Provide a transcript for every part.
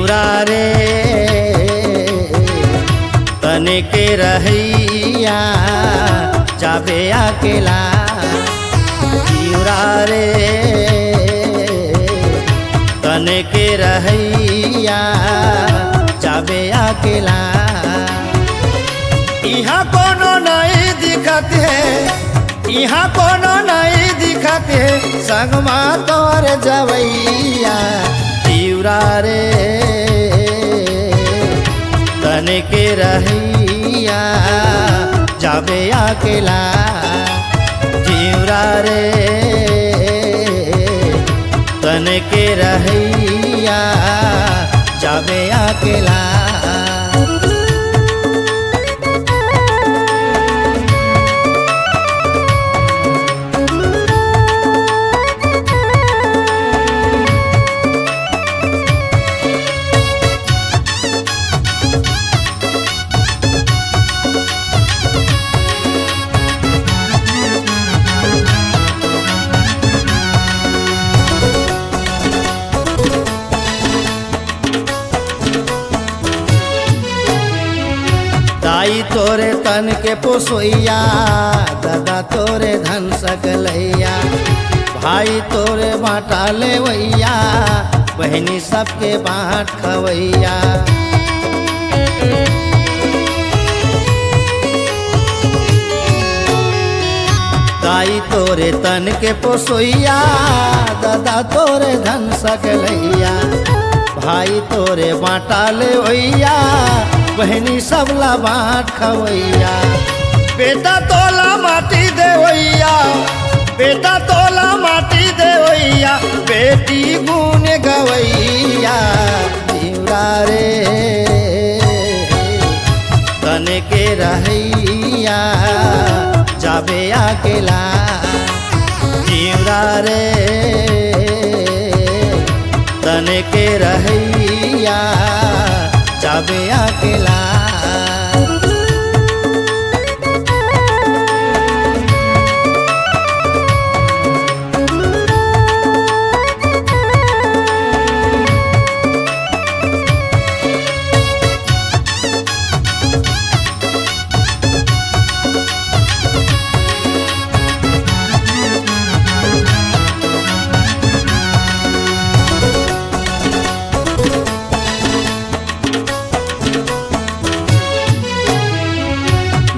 जीवरा रे तने के रहैया जाबे अकेला जीवरा रे तने के रहैया जाबे अकेला यहाँ कोनो नहीं दिखत है यहाँ कोनो नहीं दिखत है संगमा तोर जवैया जीवरा रे तने के रहैया जाबे अकेला जीवरा रे तने के रहैया जाबे अकेला दाई तोरे तन के पोसोइया दादा तोरे धन सकलैया भाई तोरे बाटा लेवैया बहनी सबके बाँट खवैया दाई तोरे तन के पोसोइया दादा तोरे धन सकलैया भाई तोरे बाँटा लेवैया बहनी सबला बाँट खवैया बेटा तोला माटी देवैया बेटा तोला माटी देवैया बेटी गुण गवैया जीवरा रे तने के रहैया जाबे अकेला जीवरा रे तने के रहैया जाबे अकेला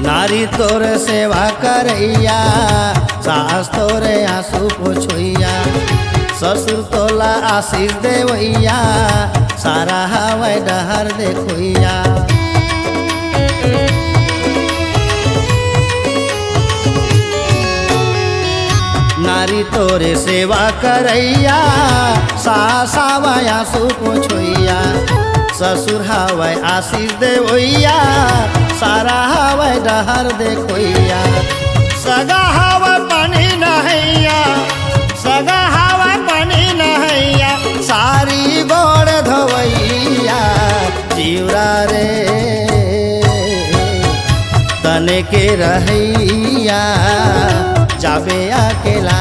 नारी तोरे सेवा करैया सास तोरे आंसू पोछोइया ससुर तोला आशीष देवैया सारा हवाई डहर देखोइया नारी तोरे सेवा करैया सास हवाई आंसू पोछोइया ससुर हवाई आशीष देवैया सारा हवाई डहर देखोइया सगा हवा पानी नहैया सगा हवा पानी नहैया सारी गोड़ धोवैया जीवरा रे तने के रहैया जाबे अकेला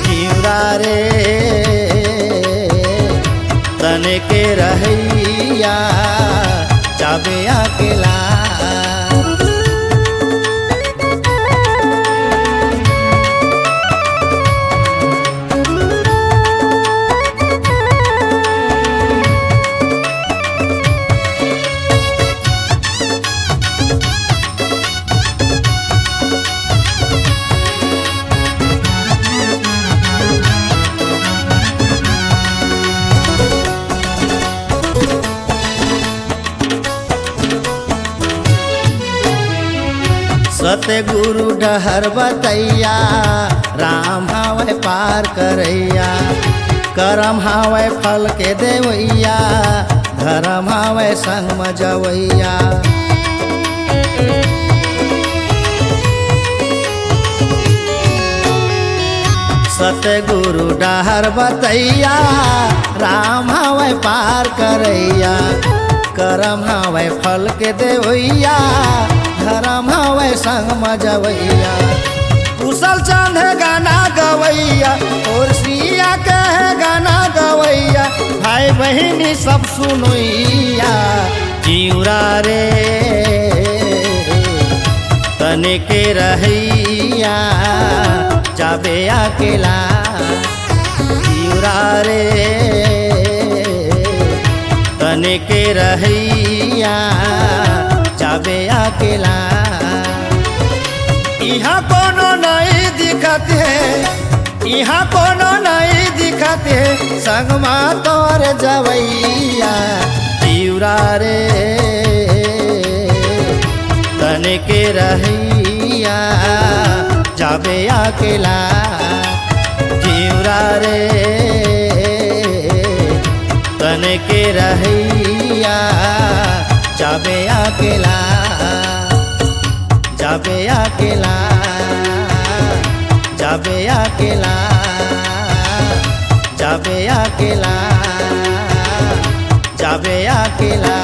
जीवरा रे तने के रहैया जाबे अकेला सतगुरु डहर बतैया राम हवै पार करैया करम हवै फल के देवैया धर्म हवै संग मजवैया सतगुरु डहर बतैया राम हवै पार करैया करम हवै फल के देवैया धर्म हवै संग मजवैया कुशल चंद गाना गवैया और सिया के गाना गवैया भाई बहिनी सब सुनोइया चिउरा रे तने के रहैया जाबे अकेला चिउरा रे तने के रहैया जाबे अकेला यहाँ कोनो नहीं दिखते यहाँ कोनो नहीं दिखते संगमा तोर जवैया चिउरा रे तने के रहैया जाबे अकेला चिउरा रे तने के रहैया जाबे अकेला जाबे अकेला जाबे अकेला जाबे अकेला जाबे अकेला।